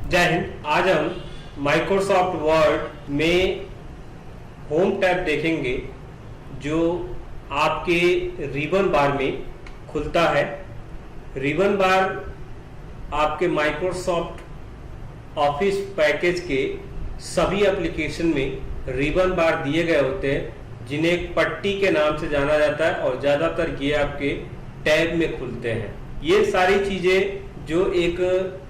जय हिंद। आज हम माइक्रोसॉफ्ट वर्ड में होम टैब देखेंगे जो आपके रिबन बार में खुलता है। रिबन बार आपके माइक्रोसॉफ्ट ऑफिस पैकेज के सभी एप्लीकेशन में रिबन बार दिए गए होते हैं जिन्हें एक पट्टी के नाम से जाना जाता है और ज़्यादातर ये आपके टैब में खुलते हैं। ये सारी चीज़ें जो एक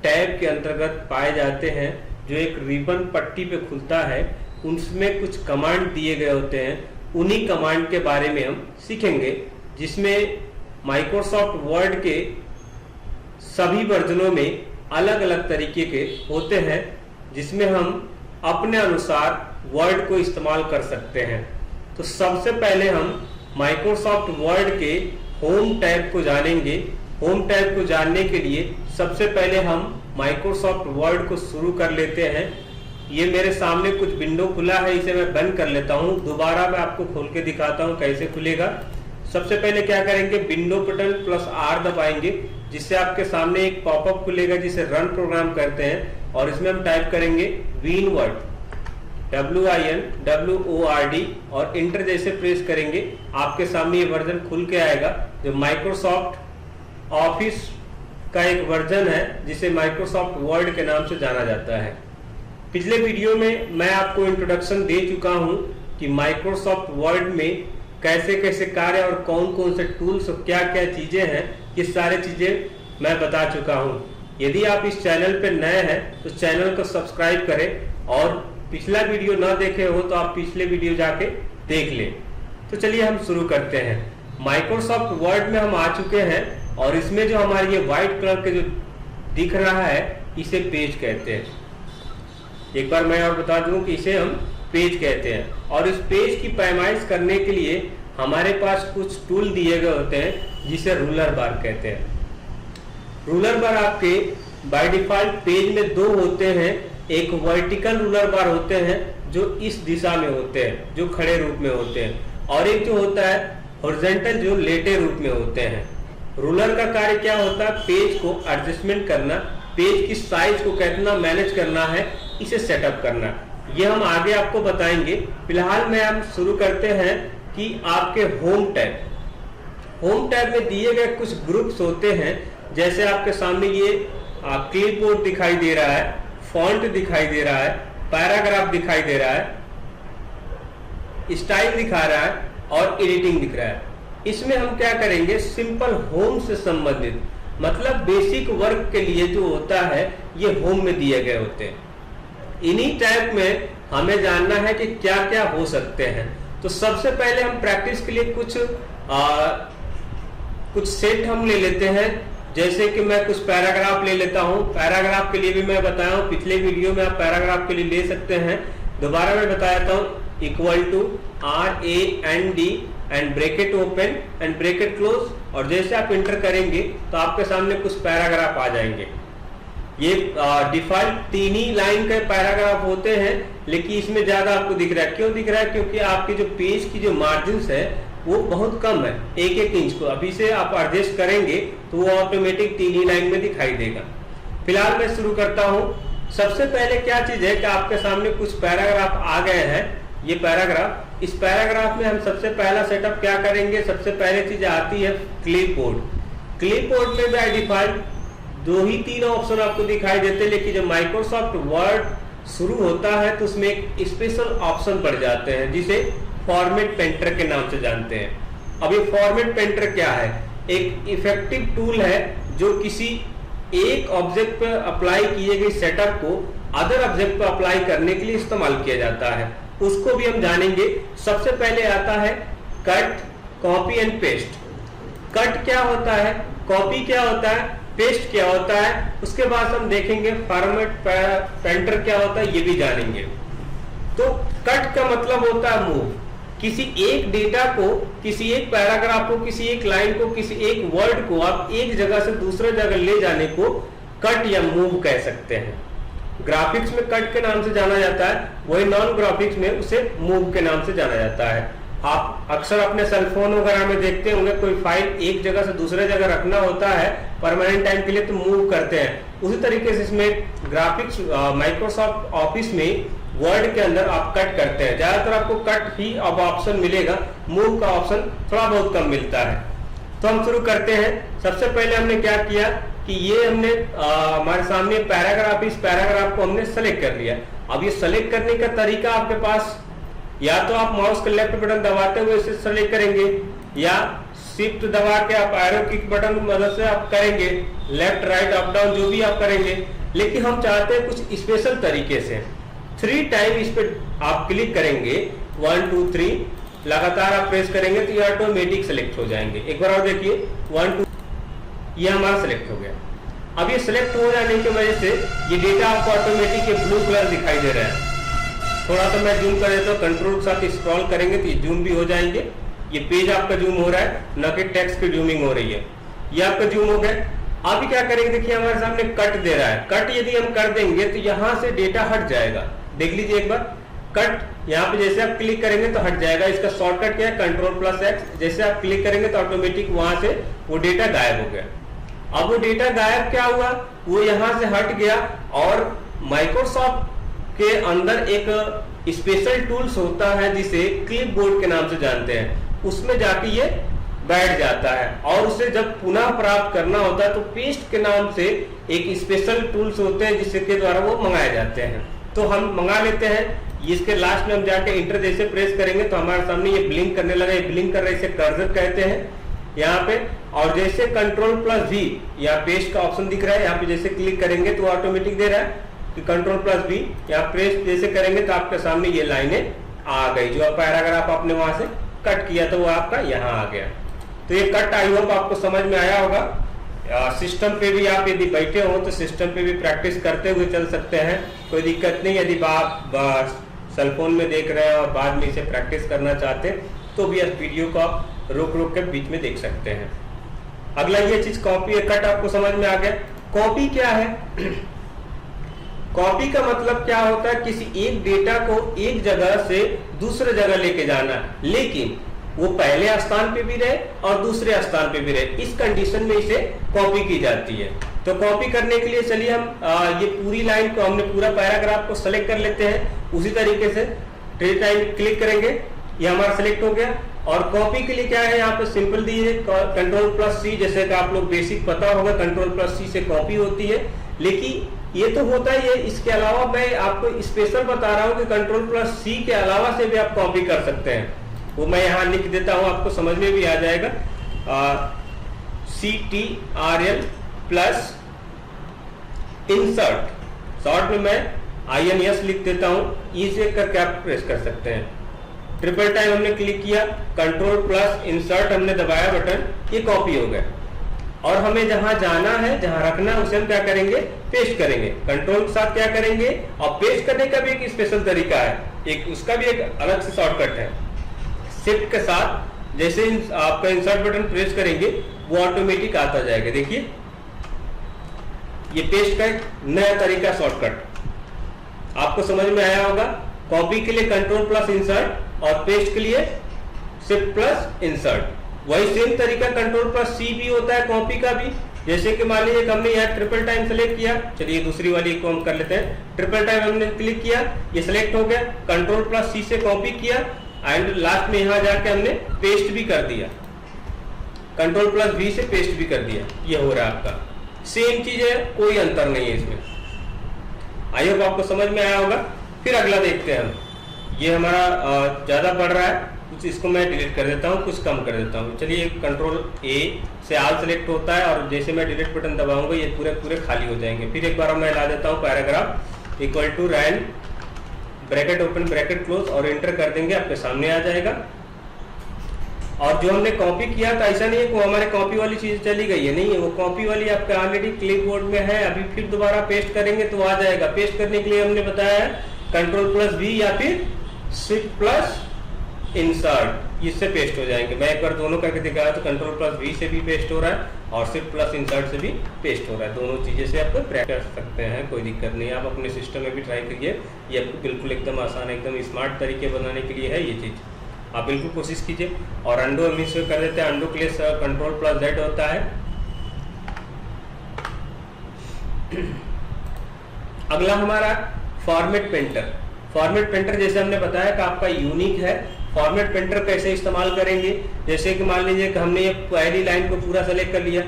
टैब के अंतर्गत पाए जाते हैं, जो एक रिबन पट्टी पे खुलता है, उनमें कुछ कमांड दिए गए होते हैं। उन्हीं कमांड के बारे में हम सीखेंगे, जिसमें माइक्रोसॉफ्ट वर्ड के सभी वर्जनों में अलग अलग तरीके के होते हैं, जिसमें हम अपने अनुसार वर्ड को इस्तेमाल कर सकते हैं। तो सबसे पहले हम माइक्रोसॉफ्ट वर्ड के होम टैब को जानेंगे। होम टैब को जानने के लिए सबसे पहले हम माइक्रोसॉफ्ट वर्ड को शुरू कर लेते हैं। ये मेरे सामने कुछ विंडो खुला है, इसे मैं बंद कर लेता हूँ। दोबारा मैं आपको खोल के दिखाता हूँ कैसे खुलेगा। सबसे पहले क्या करेंगे, विंडो बटन +R दबाएंगे, जिससे आपके सामने एक पॉपअप खुलेगा जिसे रन प्रोग्राम करते हैं, और इसमें हम टाइप करेंगे विनवर्ड WINWORD और इंटर जैसे प्रेस करेंगे आपके सामने ये वर्जन खुल के आएगा, जो माइक्रोसॉफ्ट ऑफिस का एक वर्जन है जिसे माइक्रोसॉफ्ट वर्ड के नाम से जाना जाता है। पिछले वीडियो में मैं आपको इंट्रोडक्शन दे चुका हूं कि माइक्रोसॉफ्ट वर्ड में कैसे कैसे कार्य और कौन कौन से टूल्स और क्या क्या चीजें हैं, ये सारी चीजें मैं बता चुका हूं। यदि आप इस चैनल पर नए हैं तो चैनल को सब्सक्राइब करें, और पिछला वीडियो ना देखे हो तो आप पिछले वीडियो जाके देख लें। तो चलिए हम शुरू करते हैं। माइक्रोसॉफ्ट वर्ड में हम आ चुके हैं, और इसमें जो हमारे ये व्हाइट कलर के जो दिख रहा है, इसे पेज कहते हैं। एक बार मैं और बता दूं कि इसे हम पेज कहते हैं, और इस पेज की पैमाइश करने के लिए हमारे पास कुछ टूल दिए गए होते हैं जिसे रूलर बार कहते हैं। रूलर बार आपके बाय डिफॉल्ट पेज में दो होते हैं। एक वर्टिकल रूलर बार होते हैं जो इस दिशा में होते हैं, जो खड़े रूप में होते हैं, और एक जो होता है हॉरिजॉन्टल, जो लेटे रूप में होते हैं। रूलर का कार्य क्या होता है, पेज को एडजस्टमेंट करना, पेज की साइज को कितना मैनेज करना है, इसे सेटअप करना। ये हम आगे आपको बताएंगे। फिलहाल में हम शुरू करते हैं कि आपके होम टैब में दिए गए कुछ ग्रुप्स होते हैं। जैसे आपके सामने ये क्लिपबोर्ड दिखाई दे रहा है, फॉन्ट दिखाई दे रहा है, पैराग्राफ दिखाई दे रहा है, स्टाइल दिखा रहा है और एडिटिंग दिख रहा है। इसमें हम क्या करेंगे, सिंपल होम से संबंधित, मतलब बेसिक वर्क के लिए जो होता है, ये होम में दिए गए होते हैं। इन्हीं टैब में हमें जानना है कि क्या क्या हो सकते हैं। तो सबसे पहले हम प्रैक्टिस के लिए कुछ सेट हम ले लेते हैं। जैसे कि मैं कुछ पैराग्राफ ले लेता हूं। पैराग्राफ के लिए भी मैं बताया हूं, पिछले वीडियो में आप पैराग्राफ के लिए ले सकते हैं। दोबारा मैं बता देता हूं, =RAND and bracket open and bracket close, और जैसे आप इंटर करेंगे तो आपके सामने कुछ पैराग्राफ आ जाएंगे। ये डिफॉल्ट 3 ही लाइन के पैराग्राफ होते हैं, लेकिन इसमें ज्यादा आपको दिख रहा है। क्यों दिख रहा है, क्योंकि आपके जो पेज की जो मार्जिन है वो बहुत कम है, 1-1 इंच को। अभी से आप एडजस्ट करेंगे तो वो ऑटोमेटिक 3 ही लाइन में दिखाई देगा। फिलहाल मैं शुरू करता हूं। सबसे पहले क्या चीज है कि आपके सामने कुछ पैराग्राफ आ गए हैं। ये पैराग्राफ, इस पैराग्राफ में हम सबसे पहला सेटअप क्या करेंगे, सबसे पहले चीज आती है क्लिपबोर्ड। क्लिपबोर्ड में बाय डिफॉल्ट 2 ही 3 ऑप्शन आपको दिखाई देते हैं, लेकिन जब माइक्रोसॉफ्ट वर्ड शुरू होता है तो उसमें एक स्पेशल ऑप्शन पड़ जाते हैं जिसे फॉर्मेट पेंटर के नाम से जानते हैं। अब ये फॉर्मेट पेंटर क्या है, एक इफेक्टिव टूल है जो किसी एक ऑब्जेक्ट पर अप्लाई किए गए सेटअप को अदर ऑब्जेक्ट पर अप्लाई करने के लिए इस्तेमाल किया जाता है। उसको भी हम जानेंगे। सबसे पहले आता है cut, copy and paste. Cut क्या होता है, कॉपी क्या होता है, पेस्ट क्या होता है, उसके बाद हम देखेंगे फॉर्मेट पेंटर क्या होता है, ये भी जानेंगे। तो कट का मतलब होता है मूव। किसी एक डेटा को, किसी एक पैराग्राफ को, किसी एक लाइन को, किसी एक वर्ड को आप एक जगह से दूसरे जगह ले जाने को कट या मूव कह सकते हैं। ग्राफिक्स में कट के नाम से जाना जाता है, वही नॉन ग्राफिक्स में उसे मूव के नाम से जाना जाता है। आप अक्सर अपने सेल फोन वगैरह में देखते होंगे, कोई फाइल एक जगह से दूसरे जगह रखना होता है परमानेंट टाइम के लिए तो मूव करते हैं। उसी तरीके से इसमें ग्राफिक्स माइक्रोसॉफ्ट ऑफिस में वर्ड के अंदर आप कट करते हैं, ज्यादातर आपको कट ही अब ऑप्शन मिलेगा, मूव का ऑप्शन थोड़ा बहुत कम मिलता है। तो हम शुरू करते हैं। सबसे पहले हमने क्या किया कि ये हमने हमारे सामने पैराग्राफ, इस पैराग्राफ को हमने सेलेक्ट कर लिया। अब ये सेलेक्ट करने का तरीका आपके पास, या तो आप माउस का लेफ्ट बटन दबाते हुए इसे सेलेक्ट करेंगे, या शिफ्ट दबा के आप एरो किक बटन की मदद से आप करेंगे, लेफ्ट राइट अप डाउन जो भी आप करेंगे। लेकिन हम चाहते हैं कुछ स्पेशल तरीके से। 3 टाइम इस पे आप क्लिक करेंगे, 1 2 3 लगातार आप प्रेस करेंगे तो ये ऑटोमेटिक सेलेक्ट हो जाएंगे। एक बार और देखिए, 1 2, ये हमारा सेलेक्ट हो गया। अब ये सिलेक्ट हो जाने की वजह से ये डेटा आपको ऑटोमेटिक ब्लू कलर दिखाई दे रहा है। थोड़ा सा मैं जूम कर देता हूँ, कंट्रोल के साथ स्क्रॉल करेंगे तो ये जूम भी हो जाएंगे। ये पेज आपका जूम हो रहा है, न कि टेक्स्ट की जूमिंग हो रही है। ये आपका जूम हो गया। अभी क्या करेंगे, देखिए हमारे सामने कट दे रहा है। कट यदि हम कर देंगे तो यहाँ से डेटा हट जाएगा। देख लीजिए एक बार, कट यहाँ पे जैसे आप क्लिक करेंगे तो हट जाएगा। इसका शॉर्टकट क्या है, Ctrl+X। जैसे आप क्लिक करेंगे तो ऑटोमेटिक वहां से वो डेटा गायब हो गया। अब वो डेटा गायब क्या हुआ, वो यहां से हट गया और माइक्रोसॉफ्ट के अंदर एक स्पेशल टूल्स होता है जिसे क्लिपबोर्ड के नाम से जानते हैं, उसमें जाके ये बैठ जाता है। और उसे जब पुनः प्राप्त करना होता है तो पेस्ट के नाम से एक स्पेशल टूल्स होते हैं जिसके द्वारा वो मंगाए जाते हैं। तो हम मंगा लेते हैं। इसके लास्ट में हम जाके इंटर जैसे प्रेस करेंगे तो हमारे सामने ये ब्लिंक करने लगा। ये ब्लिंक कर रहा है, इसे कर्सर कहते हैं यहाँ पे। और जैसे Ctrl+V, यहाँ पेस्ट का ऑप्शन दिख रहा है, यहाँ पे जैसे क्लिक करेंगे तो ऑटोमेटिक दे रहा है कि Ctrl+V, यहाँ प्रेस जैसे करेंगे तो आपके सामने ये लाइनें आ गई। जो पैराग्राफ आपने वहां से कट किया तो वो आपका यहाँ आ गया। तो ये कट आई होप आपको समझ में आया होगा। सिस्टम पे भी आप यदि बैठे हो तो सिस्टम पे भी प्रैक्टिस करते हुए चल सकते हैं, कोई दिक्कत नहीं। यदि आप सेलफोन में देख रहे हैं और बाद में इसे प्रैक्टिस करना चाहते हैं तो भी इस वीडियो को रोक के बीच में देख सकते हैं। अगला ये चीज कॉपी है, कट आपको समझ में आ गया। कॉपी क्या है? कॉपी का मतलब क्या होता है, किसी एक डेटा को एक जगह से दूसरे जगह लेके जाना, लेकिन वो पहले स्थान पे भी रहे और दूसरे स्थान पे भी रहे। इस कंडीशन में इसे कॉपी की जाती है। तो कॉपी करने के लिए चलिए हम ये पूरी लाइन को, हमने पूरा पैराग्राफ को सेलेक्ट कर लेते हैं। उसी तरीके से 3 टाइम क्लिक करेंगे, ये हमारा सेलेक्ट हो गया। और कॉपी के लिए क्या है, यहाँ पे सिंपल दी है Ctrl+C, जैसे कि आप लोग बेसिक पता होगा Ctrl+C से कॉपी होती है। लेकिन ये तो होता ही है, इसके अलावा मैं आपको स्पेशल बता रहा हूँ कि Ctrl+C के अलावा से भी आप कॉपी कर सकते हैं। वो मैं यहाँ लिख देता हूँ, आपको समझ में भी आ जाएगा। Ctrl+Insert, शॉर्ट में मैं INS लिख देता हूँ। इसे करके आप प्रेस कर सकते हैं। ट्रिपल टाइम हमने क्लिक किया, Ctrl+Insert हमने दबाया बटन, ये कॉपी हो गया। और हमें जहां जाना है, जहां रखना है, उसे हम क्या करेंगे, पेस्ट करेंगे। कंट्रोल के साथ क्या करेंगे, और पेस्ट करने का भी एक स्पेशल तरीका है, एक उसका भी एक अलग से शॉर्टकट है। शिफ्ट के साथ जैसे आपका इंसर्ट बटन प्रेस करेंगे वो ऑटोमेटिक आता जाएगा। देखिए ये पेस्ट का एक नया तरीका, शॉर्टकट आपको समझ में आया होगा। कॉपी के लिए Ctrl+Insert और पेस्ट के लिए Shift+Insert। वही सेम तरीका Ctrl+C भी होता है कॉपी का भी। जैसे कि मान लीजिए हमने यहाँ ट्रिपल टाइम सेलेक्ट किया, चलिए दूसरी वाली को हम कर लेते हैं। ट्रिपल टाइम हमने क्लिक किया, ये सेलेक्ट हो गया। Ctrl+C से कॉपी किया एंड लास्ट में यहाँ जाके हमने पेस्ट भी कर दिया। Ctrl+V से पेस्ट भी कर दिया। ये हो रहा है आपका सेम चीज है, कोई अंतर नहीं है इसमें। आई होप आपको समझ में आया होगा। फिर अगला देखते हैं हम। ये हमारा ज्यादा बढ़ रहा है, कुछ इसको मैं डिलीट कर देता हूँ, कुछ कम कर देता हूँ। चलिए Ctrl+A से ऑल सेलेक्ट होता है और जैसे मैं डिलीट बटन दबाऊंगा ये पूरे खाली हो जाएंगे। फिर एक बार मैं ला देता हूँ paragraph equal to rand bracket open bracket close और एंटर कर देंगे, आपके सामने आ जाएगा। और जो हमने कॉपी किया था, ऐसा नहीं है कि हमारे कॉपी वाली चीज चली गई है, नहीं है, वो कॉपी वाली आपके ऑलरेडी क्लिपबोर्ड में है। अभी फिर दोबारा पेस्ट करेंगे तो आ जाएगा। पेस्ट करने के लिए हमने बताया है Ctrl+V या फिर Shift+Insert, इससे पेस्ट हो जाएंगे। मैं एक बार दोनों करके दिखाया तो Ctrl+V से भी पेस्ट हो रहा है और Shift+Insert से भी पेस्ट हो रहा है। दोनों चीजें से आप प्रैक्टिस कर सकते हैं, कोई दिक्कत नहीं। आप अपने सिस्टम में भी ट्राई करिए, ये आपको बिल्कुल एकदम आसान, एकदम स्मार्ट तरीके बनाने के लिए है ये चीज। आप बिल्कुल कोशिश कीजिए। और अंडो हम इसे कर देते हैं, अंडो के लिए Ctrl+Z होता है। अगला हमारा फॉर्मेट पेंटर। फॉर्मेट पेंटर जैसे हमने बताया कि आपका यूनिक है। फॉर्मेट पेंटर कैसे इस्तेमाल करेंगे, जैसे कि मान लीजिए कि हमने ये पहली लाइन को पूरा सेलेक्ट कर लिया।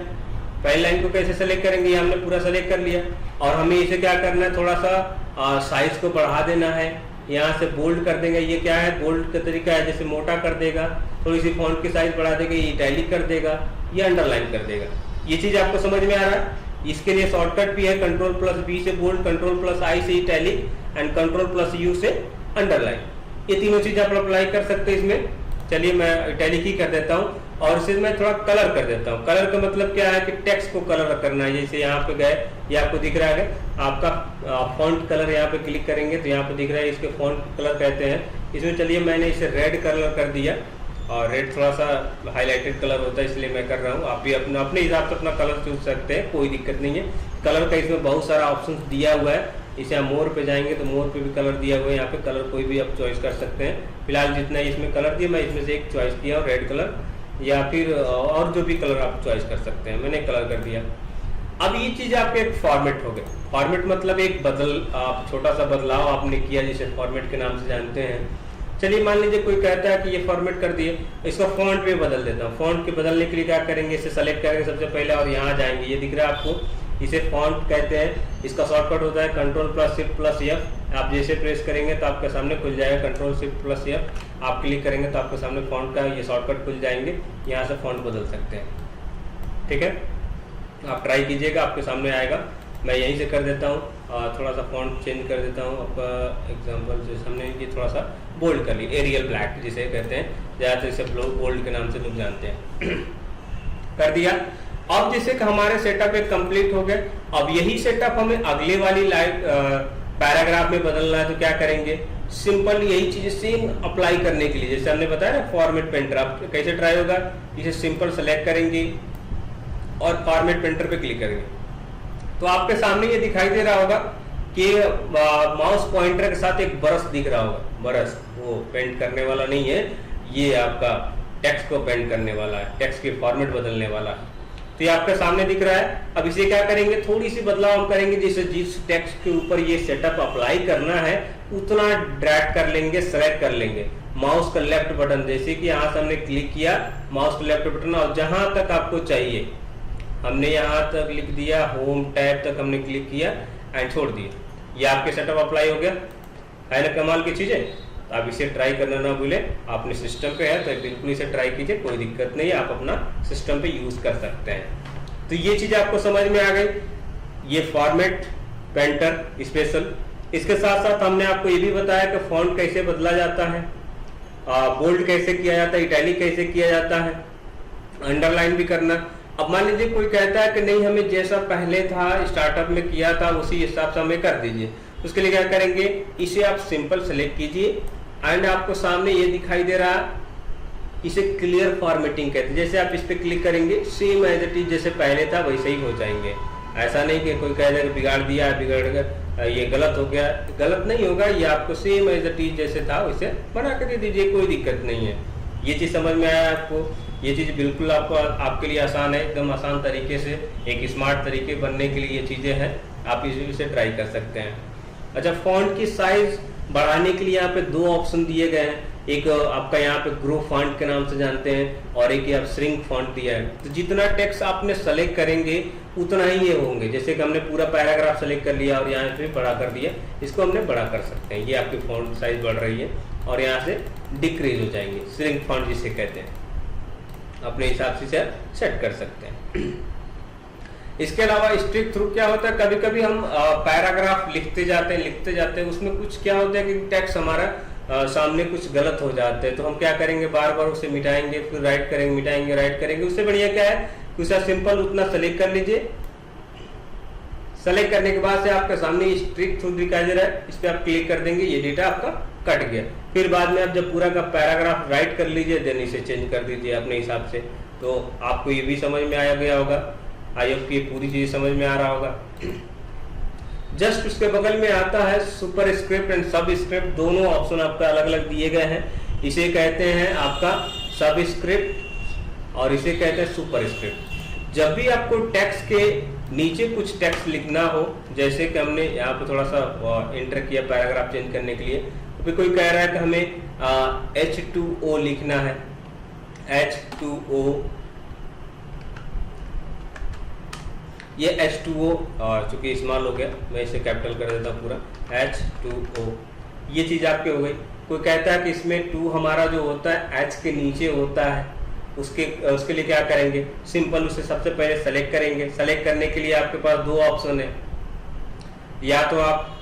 पहली लाइन को कैसे सेलेक्ट करेंगे, ये हमने पूरा सेलेक्ट कर लिया और हमें इसे क्या करना है, थोड़ा सा साइज को बढ़ा देना है। यहाँ से बोल्ड कर देंगे, ये क्या है बोल्ड का तरीका है, जैसे मोटा कर देगा, थोड़ी सी फॉन्ट की साइज बढ़ा देगा, ये इटैलिक कर देगा, ये अंडरलाइन कर देगा। ये चीज आपको समझ में आ रहा है। इसके लिए शॉर्टकट भी है, Ctrl+B से बोल्ड, Ctrl+I से इटैलिक एंड Ctrl+U से अंडरलाइन। ये तीनों चीज आप अप्लाई कर सकते हैं इसमें। चलिए मैं इटैलिक ही कर देता हूँ और इसे मैं थोड़ा कलर कर देता हूँ। कलर का मतलब क्या है कि टेक्स्ट को कलर करना है। जैसे यहाँ पे गए, ये आपको दिख रहा है आपका फॉन्ट कलर, यहाँ पे क्लिक करेंगे तो यहाँ पे दिख रहा है, इसके फॉन्ट कलर कहते हैं। इसमें चलिए मैंने इसे रेड कलर कर दिया और रेड थोड़ा सा हाईलाइटेड कलर होता है इसलिए मैं कर रहा हूँ। आप भी अपने हिसाब से अपना कलर चूज सकते हैं, कोई दिक्कत नहीं है। कलर का इसमें बहुत सारा ऑप्शन दिया हुआ है। इसे हम मोर पे जाएंगे तो मोर पे भी कलर दिया हुआ है। यहाँ पे कलर कोई भी आप चॉइस कर सकते हैं। फिलहाल जितना इसमें कलर दिया मैं इसमें से एक चॉइस किया, रेड कलर, या फिर और जो भी कलर आप चॉइस कर सकते हैं, मैंने कलर कर दिया। अब ये चीज आपके एक फॉर्मेट हो गए। फॉर्मेट मतलब एक आप छोटा सा बदलाव आपने किया, जिसे फॉर्मेट के नाम से जानते हैं। चलिए मान लीजिए कोई कहता है कि ये फॉर्मेट कर दिए, इसको फॉन्ट में बदल देता हूँ। फॉन्ट के बदलने के लिए क्या करेंगे, इसे सेलेक्ट करेंगे सबसे पहले और यहाँ जाएंगे, ये दिख रहा है आपको, इसे फॉन्ट कहते हैं। इसका शॉर्टकट होता है Ctrl+Shift+F। आप जैसे प्रेस करेंगे तो आपके सामने खुल जाएगा Ctrl+Shift+F। आप क्लिक करेंगे तो आपके सामने फॉन्ट का ये शॉर्टकट खुल जाएंगे, यहाँ से फॉन्ट बदल सकते हैं। ठीक है, आप ट्राई कीजिएगा, आपके सामने आएगा। मैं यहीं से कर देता हूँ, थोड़ा सा फॉन्ट चेंज कर देता हूँ। आपका एग्जाम्पल जैसे हमने ये थोड़ा सा बोल्ड कर लिया, एरियल ब्लैक जिसे कहते हैं, ज़्यादातर इसे बोल्ड के नाम से लोग जानते हैं। कर दिया। अब जैसे कि हमारे सेटअप एक कंप्लीट हो गए, अब यही सेटअप हमें अगले वाली लाइन पैराग्राफ में बदलना है तो क्या करेंगे, सिंपल यही चीज सेम अप्लाई करने के लिए जैसे हमने बताया ना फॉर्मेट पेंटर, आप कैसे ट्राई होगा, इसे सिंपल सेलेक्ट करेंगे और फॉर्मेट पेंटर पे क्लिक करेंगे तो आपके सामने ये दिखाई दे रहा होगा कि माउस पॉइंटर के साथ एक ब्रश दिख रहा होगा। ब्रश वो पेंट करने वाला नहीं है, ये आपका टेक्स्ट को पेंट करने वाला है, टेक्स्ट की फॉर्मेट बदलने वाला है। तो ये आपके सामने दिख रहा है। अब इसे क्या करेंगे, थोड़ी सी बदलाव हम करेंगे, जैसे जिस टेक्स्ट के ऊपर ये सेटअप अप्लाई करना है उतना ड्रैग कर लेंगे, सेलेक्ट कर लेंगे। माउस का लेफ्ट बटन, जैसे कि यहाँ से हमने क्लिक किया, माउस का लेफ्ट बटन और जहां तक आपको चाहिए हमने यहाँ तक लिख दिया, होम टैब तक हमने क्लिक किया एंड छोड़ दिया, ये आपके सेटअप अप्लाई हो गया है ना। कमाल की चीज है। तो आप इसे ट्राई करना ना भूले, आपने सिस्टम पे है तो बिल्कुल इसे ट्राई कीजिए, कोई दिक्कत नहीं है, आप अपना सिस्टम पे यूज कर सकते हैं। तो ये चीज आपको समझ में आ गई, ये फॉर्मेट पेंटर स्पेशल। इसके साथ साथ हमने आपको ये भी बताया कि फॉन्ट कैसे बदला जाता है, बोल्ड कैसे किया जाता है, इटैलिक कैसे किया जाता है, अंडरलाइन भी करना। अब मान लीजिए कोई कहता है कि नहीं हमें जैसा पहले था स्टार्टअप में किया था उसी हिसाब से हमें कर दीजिए, उसके लिए क्या करेंगे, इसे आप सिंपल सेलेक्ट कीजिए एंड आपको सामने ये दिखाई दे रहा, इसे क्लियर फॉर्मेटिंग कहते हैं। जैसे आप इस पे क्लिक करेंगे सेम एज इट इज जैसे पहले था वैसे ही हो जाएंगे। ऐसा नहीं कि कोई कह दे बिगाड़ दिया, बिगड़ गया, ये गलत हो गया, गलत नहीं होगा, ये आपको सेम एज इट इज जैसे था वैसे बना कर दे दीजिए, कोई दिक्कत नहीं है। ये चीज समझ में आया आपको, ये चीज बिल्कुल आपके लिए आसान है, एकदम आसान तरीके से एक स्मार्ट तरीके बनने के लिए ये चीजें हैं, आप इसे ट्राई कर सकते हैं। अच्छा, फॉन्ट की साइज बढ़ाने के लिए यहाँ पे दो ऑप्शन दिए गए हैं, एक आपका यहाँ पे ग्रो फॉन्ट के नाम से जानते हैं और एक आप श्रिंक फॉन्ट दिया है। तो जितना टेक्स्ट आपने सेलेक्ट करेंगे उतना ही ये होंगे। जैसे कि हमने पूरा पैराग्राफ सेलेक्ट कर लिया और यहाँ पे बड़ा कर दिया, इसको हमने बड़ा कर सकते हैं, ये आपकी फॉन्ट साइज बढ़ रही है और यहाँ से डिक्रीज हो जाएंगे, श्रिंक फॉन्ट जिसे कहते हैं, अपने हिसाब से सेट कर सकते हैं। इसके अलावा स्ट्रिक थ्रू क्या होता है, कभी कभी हम पैराग्राफ लिखते जाते हैं, उसमें कुछ क्या होता है कि टेक्स्ट हमारा सामने कुछ गलत हो जाते हैं, तो हम क्या करेंगे, बार बार उसे मिटाएंगे, फिर राइट करेंगे, मिटाएंगे, राइट करेंगे। उससे बढ़िया क्या है, कुछ सिंपल उतना सेलेक्ट कर लीजिए। सेलेक्ट करने के बाद से आपके सामने स्ट्रिक थ्रू दिखाई दे रहा है, इस पर आप क्लिक कर देंगे, ये डेटा आपका कट गया। फिर बाद में आप जब पूरा का पैराग्राफ राइट कर लीजिए, देन इसे चेंज कर दीजिए अपने हिसाब से। तो आपको ये भी समझ में आया गया होगा, आई होप की पूरी चीज समझ में आ रहा होगा। जस्ट उसके बगल में आता है सुपर स्क्रिप्ट एंड सब स्क्रिप्ट, दोनों ऑप्शन आपका अलग अलग दिए गए हैं। इसे कहते हैं आपका सबस्क्रिप्ट और इसे कहते हैं सुपरस्क्रिप्ट। जब भी आपको टेक्स्ट के नीचे कुछ टेक्स्ट लिखना हो, जैसे कि हमने यहाँ पे थोड़ा सा इंटर किया पैराग्राफ चेंज करने के लिए, तो फिर कोई कह रहा है कि हमें H2O लिखना है, H2O, ये H2O चूंकि इस्तेमाल हो गया मैं इसे कैपिटल कर देता हूँ पूरा, H2O, ये चीज आपके हो गई। कोई कहता है कि इसमें 2 हमारा जो होता है H के नीचे होता है, उसके लिए क्या करेंगे, सिंपल उसे सबसे पहले सेलेक्ट करेंगे। सेलेक्ट करने के लिए आपके पास 2 ऑप्शन है, या तो आप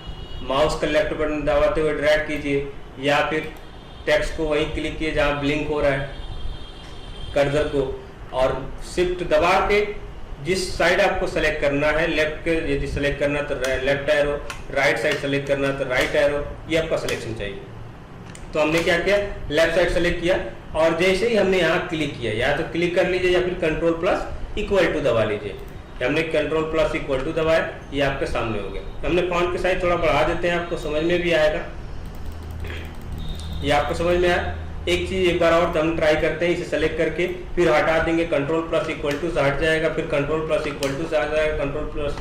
माउस का लेफ्ट बटन दबाते हुए ड्रैग कीजिए, या फिर टेक्स्ट को वहीं क्लिक कीजिए जहां ब्लिंक हो रहा है कर्सर को, और शिफ्ट दबा के जिस साइड आपको सेलेक्ट करना है, लेफ्ट के यदि सेलेक्ट करना तो left arrow, right side select करना तो राइट एरो, ये आपका सिलेक्शन चाहिए। तो हमने क्या किया, लेफ्ट साइड सेलेक्ट किया, और जैसे ही हमने यहाँ क्लिक किया, या तो क्लिक कर लीजिए या फिर कंट्रोल प्लस इक्वल टू दबा लीजिए। हमने कंट्रोल प्लस इक्वल टू दबाया, ये आपके सामने हो गया। हमने फॉन्ट की साइज थोड़ा बढ़ा देते हैं, आपको समझ में भी आएगा, ये आपको समझ में आया। एक चीज एक बार और हम ट्राई करते हैं, इसे सेलेक्ट करके फिर हटा देंगे, कंट्रोल प्लस इक्वल टू से हट जाएगा, फिर कंट्रोल प्लस इक्वल टू से आ जाएगा, कंट्रोल प्लस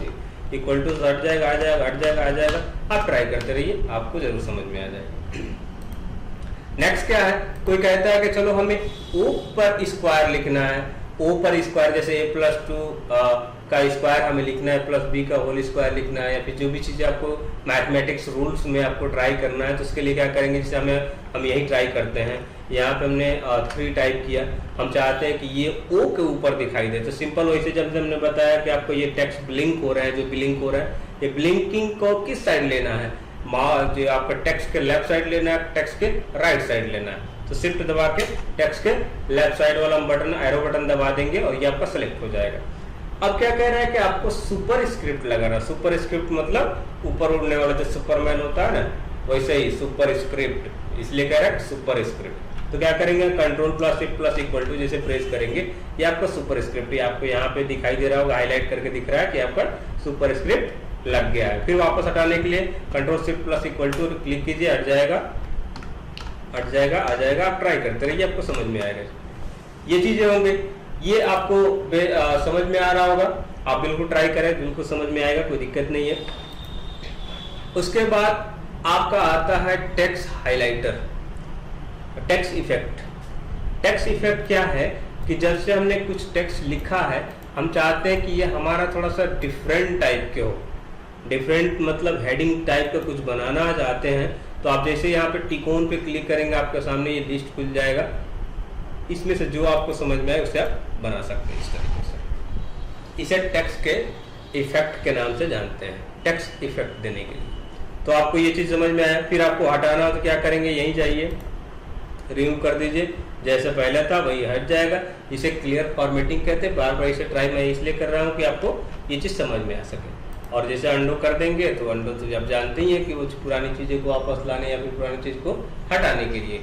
इक्वल टू से हट जाएगा, आ जाएगा, हट जाएगा, आ जाएगा। आप ट्राई करते रहिए, आपको जरूर समझ में आ जाएगा। नेक्स्ट क्या है, कोई कहता है कि चलो हमें O पर स्क्वायर लिखना है, O पर स्क्वायर जैसे A+2 का स्क्वायर हमें लिखना है, प्लस B का होल स्क्वायर लिखना है, या फिर जो भी चीजें आपको मैथमेटिक्स रूल्स में आपको ट्राई करना है, तो उसके लिए क्या करेंगे, जैसे हम यही ट्राई करते हैं। यहाँ पे हमने 3 टाइप किया, हम चाहते हैं कि ये O के ऊपर दिखाई दे, तो सिंपल वैसे जब हमने बताया कि आपको ये टेक्स्ट ब्लिंक हो रहा है, जो ब्लिंक हो रहा है, ये ब्लिंकिंग को किस साइड लेना है, जो आपका टेक्स्ट के लेफ्ट साइड लेना है, टेक्स्ट के राइट साइड लेना है। तो शिफ्ट दबा के टेक्स्ट के लेफ्ट साइड वाला बटन, एरो बटन दबा देंगे और ये आपका सेलेक्ट हो जाएगा। अब क्या कह रहा है कि आपको सुपर स्क्रिप्ट लगाना। सुपर स्क्रिप्ट मतलब ऊपर उड़ने वाला, जो सुपरमैन होता है ना, वैसे ही सुपर स्क्रिप्ट, इसलिए कह रहा है सुपर स्क्रिप्ट। तो क्या करेंगे, control plus shift plus equal to जैसे प्रेस करेंगे, ये आपका सुपर स्क्रिप्ट, ये आपको यहाँ पे दिखाई दे रहा होगा, हाईलाइट करके दिख रहा है कि आपका सुपर स्क्रिप्ट लग गया है। फिर वापस हटाने के लिए control shift plus equal to click कीजिए, हट जाएगा, हट जाएगा, आ जाएगा। आप ट्राई करते रहिए, आपको समझ में आएगा। ये चीजें होंगे, ये आपको समझ में आ रहा होगा, आप बिल्कुल ट्राई करें, बिल्कुल समझ में आएगा, कोई दिक्कत नहीं है। उसके बाद आपका आता है text highlighter, text effect. Text effect क्या है कि जब से हमने कुछ टेक्स्ट लिखा है, हम चाहते हैं कि ये हमारा थोड़ा सा डिफरेंट टाइप के हो। डिफरेंट मतलब हेडिंग टाइप का कुछ बनाना चाहते हैं, तो आप जैसे यहाँ पे टिकोन पे क्लिक करेंगे, आपके सामने ये लिस्ट खुल जाएगा, इसमें से जो आपको समझ में आए उसे आप बना सकते हैं इस तरीके से। इसे टेक्स्ट के इफेक्ट के नाम से जानते हैं, टेक्स्ट इफेक्ट देने के लिए। तो आपको ये चीज समझ में आया। फिर आपको हटाना हो तो क्या करेंगे, यहीं जाइए, रिमूव कर दीजिए, जैसे पहले था वही हट जाएगा। इसे क्लियर फॉर्मेटिंग कहते हैं। बार बार इसे ट्राई मैं इसलिए कर रहा हूँ कि आपको ये चीज समझ में आ सके। और जैसे अंडो कर देंगे तो अंडो तो आप जानते ही हैं कि वो पुरानी चीजें को वापस लाने या फिर पुरानी चीज को हटाने के लिए।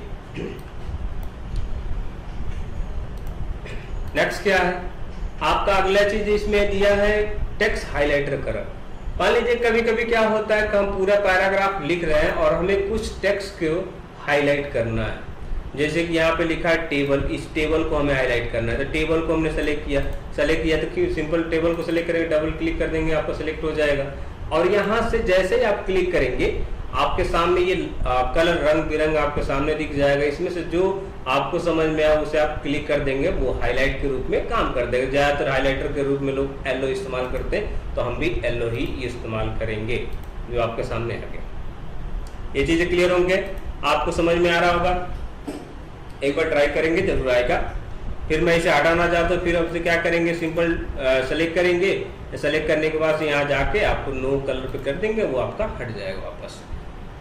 नेक्स्ट क्या है आपका, अगला चीज इसमें दिया है टेक्स्ट हाइलाइटर कलर। मान लीजिए कभी कभी क्या होता है कि हम पूरा पैराग्राफ लिख रहे हैं और हमें कुछ टेक्स्ट को हाईलाइट करना है। जैसे कि यहाँ पे लिखा है टेबल, इस टेबल को हमें हाईलाइट करना है, तो टेबल को हमने सेलेक्ट किया तो क्यों सिंपल टेबल को सेलेक्ट करेंगे, डबल क्लिक कर देंगे, आपको सेलेक्ट हो जाएगा। और यहाँ से जैसे ही आप क्लिक करेंगे, आपके सामने ये कलर रंग बिरंग आपके सामने दिख जाएगा। इसमें से जो आपको समझ में आए उसे आप क्लिक कर देंगे, वो हाईलाइट के रूप में काम कर देगा। ज्यादातर हाईलाइटर के रूप में लोग येलो इस्तेमाल करते हैं, तो हम भी येलो ही इस्तेमाल करेंगे, जो आपके सामने आ गया। ये चीजें क्लियर होंगे, आपको समझ में आ रहा होगा। एक बार ट्राई करेंगे जरूर आएगा। फिर मैं इसे हटाना चाहता हूँ, फिर आपसे क्या करेंगे, सिंपल सेलेक्ट करेंगे। सेलेक्ट करने के बाद यहाँ जाके आपको नो कलर पे कर देंगे, वो आपका हट जाएगा वापस।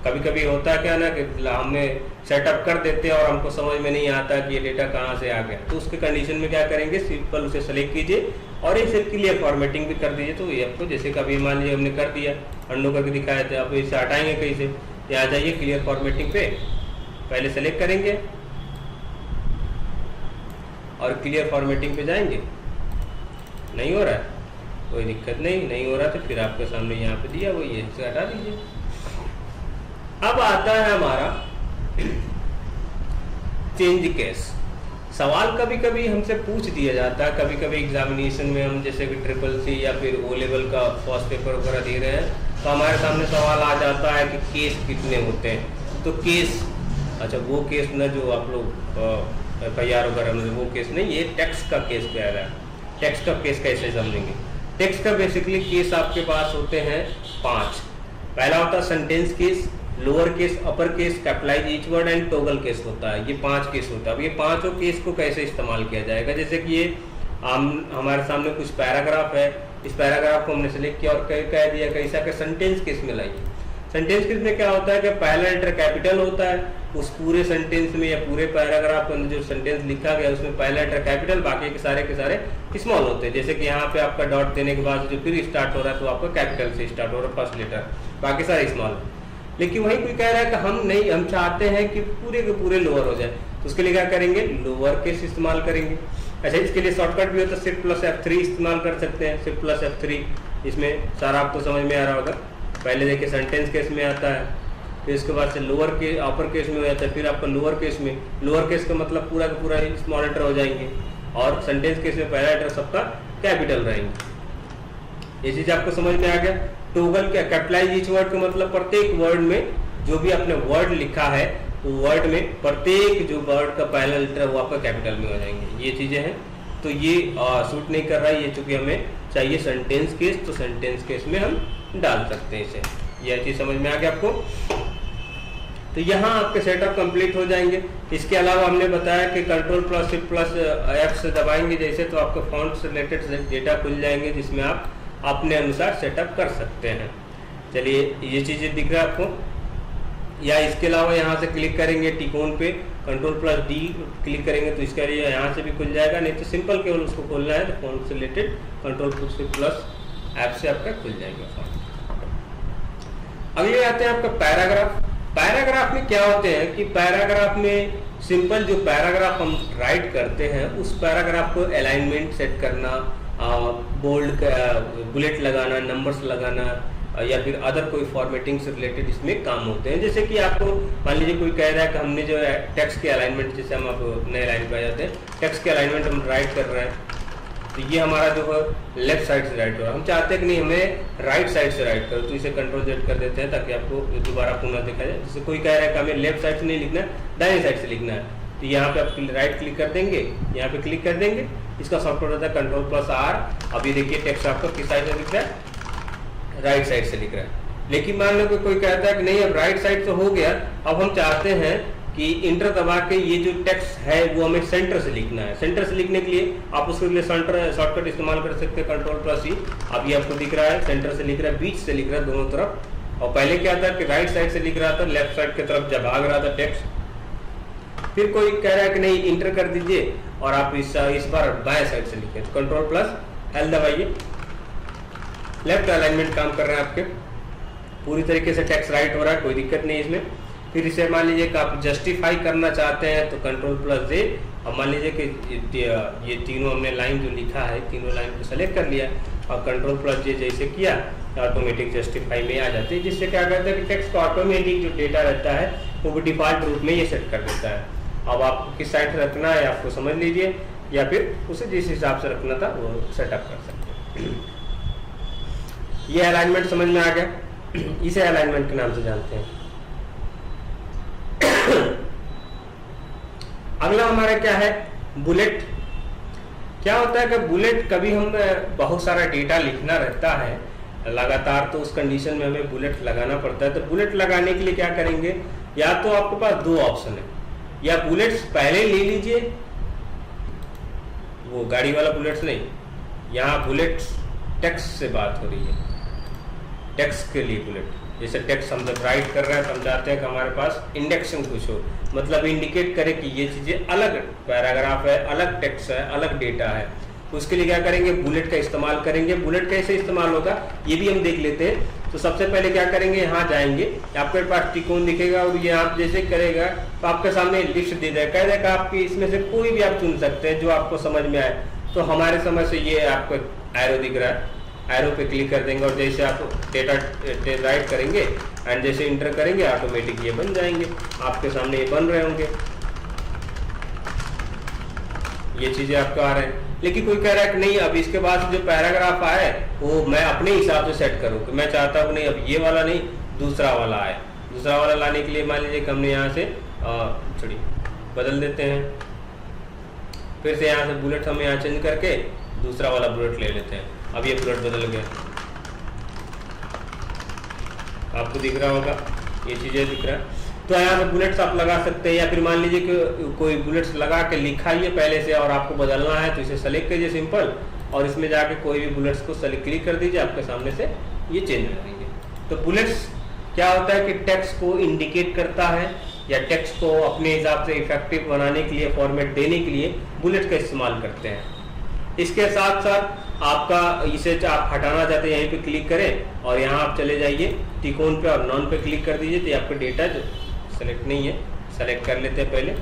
कभी कभी होता है क्या ना कि हमें सेटअप कर देते हैं और हमको समझ में नहीं आता कि ये डेटा कहाँ से आ गया, तो उसके कंडीशन में क्या करेंगे, सिंपल उसे सेलेक्ट कीजिए और इसे क्लियर फॉर्मेटिंग भी कर दीजिए। तो ये आपको जैसे कभी मान लीजिए हमने कर दिया, अंडो करके दिखाया था, अब इसे हटाएंगे कहीं से, यहाँ जाइए क्लियर फॉर्मेटिंग पे, पहले सेलेक्ट करेंगे और क्लियर फॉर्मेटिंग पे जाएंगे। नहीं हो रहा है, कोई दिक्कत नहीं हो रहा तो फिर आपके सामने यहाँ पे दिया वो ये से हटा दीजिए। अब आता है हमारा चेंज केस। सवाल कभी कभी हमसे पूछ दिया जाता है, कभी कभी एग्जामिनेशन में हम जैसे कि CCC या फिर O लेवल का फर्स्ट पेपर वगैरह दे रहे हैं तो हमारे सामने सवाल आ जाता है कि केस कितने होते हैं। तो केस, अच्छा वो केस ना जो आप लोग FIR वगैरह में वो केस नहीं, ये टैक्स का केस कह रहा है। टैक्स का केस कैसे समझेंगे? टैक्स का बेसिकली केस आपके पास होते हैं 5। पहला होता है sentence case, lower case, upper case, capitalise each word and toggle case होता है। ये 5 केस होता है। अब ये पांचों केस को कैसे इस्तेमाल किया जाएगा? जैसे कि ये हमारे सामने कुछ पैराग्राफ है, इस पैराग्राफ को हमने सेलेक्ट किया और कह दिया कैसा कि सेंटेंस केस में लाइए। सेंटेंस केस में क्या होता है कि पहला लेटर कैपिटल होता है, उस पूरे सेंटेंस में या पूरे पैराग्राफ के अंदर जो सेंटेंस लिखा गया उसमें पहला लेटर कैपिटल, बाकी के सारे स्मॉल होते हैं। जैसे कि यहाँ पे आपका डॉट देने के बाद जो फिर स्टार्ट हो रहा है तो आपका कैपिटल से स्टार्ट हो रहा है फर्स्ट लेटर, बाकी सारे स्मॉल। लेकिन वही कोई कह रहा है कि हम नहीं, हम चाहते हैं कि पूरे के पूरे लोअर हो जाए, तो उसके लिए क्या करेंगे? लोअर केस इस्तेमाल करेंगे। अच्छा, इसके लिए शॉर्टकट भी होता है, Shift+F3 इस्तेमाल कर सकते हैं। Shift+F3, इसमें सारा आपको समझ में आ रहा होगा। पहले देखिए सेंटेंस केस में आता है, फिर इसके बाद से लोअर केस, अपर केस में हो जाता है, फिर आपका लोअर केस में, लोअर केस का मतलब पूरा का पूरा स्मॉल लेटर हो जाएंगे और सेंटेंस केस में पहला लेटर सबका कैपिटल रहेंगे। ये चीज आपको समझ में आ गया। टॉगल क्या, कैपिटलाइज ईच वर्ड का मतलब प्रत्येक वर्ड में जो भी आपने वर्ड लिखा है वो वर्ड में प्रत्येक जो वर्ड का पहला लेटर वो आपका कैपिटल में हो जाएंगे। ये चीजें हैं, तो ये सूट नहीं कर रहा है, ये चूंकि हमें चाहिए सेंटेंस केस, तो सेंटेंस केस में हम डाल सकते हैं इसे। यह चीज समझ में आ गया आपको? तो यहाँ आपके सेटअप कंप्लीट हो जाएंगे। इसके अलावा हमने बताया कि Ctrl+Shift+F से दबाएंगे जैसे, तो आपको फॉन्ट से रिलेटेड डेटा खुल जाएंगे जिसमें आप अपने अनुसार सेटअप कर सकते हैं। चलिए, ये चीजें दिख रहा है आपको। या इसके अलावा यहाँ से क्लिक करेंगे टिकोन पे, Ctrl+D क्लिक करेंगे तो इसका यहाँ से भी खुल जाएगा। नहीं तो सिंपल केवल उसको खोलना है तो फॉन्ट से रिलेटेड Ctrl+Shift+F से आपका खुल जाएगा फॉन्ट। अगले आते हैं आपका पैराग्राफ। पैराग्राफ में क्या होते हैं कि पैराग्राफ में सिंपल जो पैराग्राफ हम राइट करते हैं उस पैराग्राफ को अलाइनमेंट सेट करना, बोल्ड बुलेट लगाना, नंबर्स लगाना या फिर अदर कोई फॉर्मेटिंग से रिलेटेड इसमें काम होते हैं। जैसे कि आपको मान लीजिए कोई कह रहा है कि हमने जो है टेक्स्ट के अलाइनमेंट, जैसे हम आप नए लाइन पे आ जाते हैं, टेक्स्ट के अलाइनमेंट हम राइट कर रहे हैं तो ये हमारा जो है लेफ्ट साइड से राइट हो रहा है। हम चाहते हैं कि नहीं हमें राइट साइड से राइट करो, तो इसे Ctrl+Z कर देते हैं ताकि आपको दोबारा पुनः दिखा जाए। जैसे कोई कह रहा है कि हमें लेफ्ट साइड से नहीं लिखना है, दाहिने साइड से लिखना है, तो यहाँ पे आप राइट क्लिक कर देंगे, यहाँ पे क्लिक कर देंगे। इसका सॉफ्टवेयर होता है Ctrl+R। अभी देखिए टेक्स्ट आपका किस साइड से लिख रहा है? राइट साइड से लिख रहा है। लेकिन मान लो कोई कहता है कि नहीं अब राइट साइड से हो गया, अब हम चाहते हैं कि इंटर दबा के ये जो टेक्स्ट है वो हमें सेंटर से लिखना है। सेंटर से लिखने के लिए आप उसके लिए सेंटर शॉर्टकट इस्तेमाल कर सकते हैं Ctrl+E। अभी आपको दिख रहा है सेंटर से लिख रहा है, बीच से लिख रहा है, दोनों तरफ। और पहले क्या था कि राइट साइड से लिख रहा था, लेफ्ट साइड की तरफ जब भाग रहा था टेक्स्ट। फिर कोई कह रहा है कि नहीं इंटर कर दीजिए और आप इस बार बाएं साइड से लिखें, तो Ctrl+L दबाइए। लेफ्ट अलाइनमेंट काम कर रहे हैं आपके, पूरी तरीके से टेक्स्ट राइट हो रहा है, कोई दिक्कत नहीं इसमें। फिर इसे मान लीजिए कि आप जस्टिफाई करना चाहते हैं तो Ctrl+J। अब मान लीजिए कि ये तीनों हमने लाइन जो लिखा है, तीनों लाइन को सेलेक्ट कर लिया और Ctrl+J जैसे किया ऑटोमेटिक जस्टिफाई में आ जाते हैं, जिससे क्या करता है कि टेक्स्ट का ऑटोमेटिक जो डेटा रहता है वो डिफॉल्ट रूप में ये सेट कर देता है। अब आपको किस साइड से रखना है आपको समझ लीजिए, या फिर उसे जिस हिसाब से रखना था वो सेटअप कर सकते हैं। ये अलाइनमेंट समझ में आ गया, इसे अलाइनमेंट के नाम से जानते हैं। अगला हमारा क्या है? बुलेट। क्या होता है कि बुलेट, कभी हम बहुत सारा डेटा लिखना रहता है लगातार, तो उस कंडीशन में हमें बुलेट लगाना पड़ता है। तो बुलेट लगाने के लिए क्या करेंगे? या तो आपके पास दो ऑप्शन है, या बुलेट्स पहले ले लीजिए, वो गाड़ी वाला बुलेट्स नहीं, यहाँ बुलेट्स टेक्स्ट से बात हो रही है, टेक्स्ट के लिए बुलेट। जैसे टेक्स्ट हम जब राइट कर रहे हैं तो हम चाहते हैं कि हमारे पास इंडेक्शन कुछ हो, मतलब इंडिकेट करे कि ये चीजें अलग पैराग्राफ है, अलग टेक्स्ट है, अलग डेटा है। उसके लिए क्या करेंगे? बुलेट का इस्तेमाल करेंगे। बुलेट कैसे इस्तेमाल होगा ये भी हम देख लेते हैं। तो सबसे पहले क्या करेंगे, यहाँ जाएंगे, आपके पास टिकोन दिखेगा और ये आप जैसे करेगा तो आपके सामने लिस्ट दे देगा, कह देगा आपकी इसमें से कोई भी आप चुन सकते हैं जो आपको समझ में आए। तो हमारे समझ से ये आपको एरो दिख रहा है, एरो पे क्लिक कर देंगे और जैसे आप डेटा राइट करेंगे एंड जैसे इंटर करेंगे ऑटोमेटिक ये बन जाएंगे, आपके सामने ये बन रहे होंगे। ये चीजें आपको आ रहे हैं। लेकिन कोई कह रहा है कि नहीं अब इसके बाद जो पैराग्राफ आए वो मैं अपने हिसाब से सेट करूँ, कि मैं चाहता हूँ नहीं अब ये वाला नहीं दूसरा वाला आए। दूसरा वाला लाने के लिए मान लीजिए कि हमने यहाँ से छोड़ी बदल देते हैं, फिर से यहाँ से बुलेट हम यहाँ चेंज करके दूसरा वाला बुलेट ले लेते हैं। अब ये बुलेट बदल गया, आपको दिख रहा होगा, ये चीजें दिख रहा है। तो यहाँ पे बुलेट्स आप लगा सकते हैं, या फिर मान लीजिए कि कोई बुलेट्स लगा के लिखा ही है पहले से और आपको बदलना है तो इसे सेलेक्ट कीजिए सिंपल, और इसमें जाके कोई भी बुलेट्स को सेलेक्ट क्लिक कर दीजिए, आपके सामने से ये चेंज हो जाएंगे। तो बुलेट्स क्या होता है कि टेक्स्ट को इंडिकेट करता है या टेक्स्ट को अपने हिसाब से इफेक्टिव बनाने के लिए, फॉर्मेट देने के लिए बुलेट का इस्तेमाल करते हैं। इसके साथ साथ आपका इसे आप हटाना चाहते हैं, यहीं पे क्लिक करें और यहाँ आप चले जाइए टिकोन पे और नॉन पे क्लिक कर दीजिए, तो आपका डेटा जो सेलेक्ट नहीं है सेलेक्ट कर लेते हैं पहले,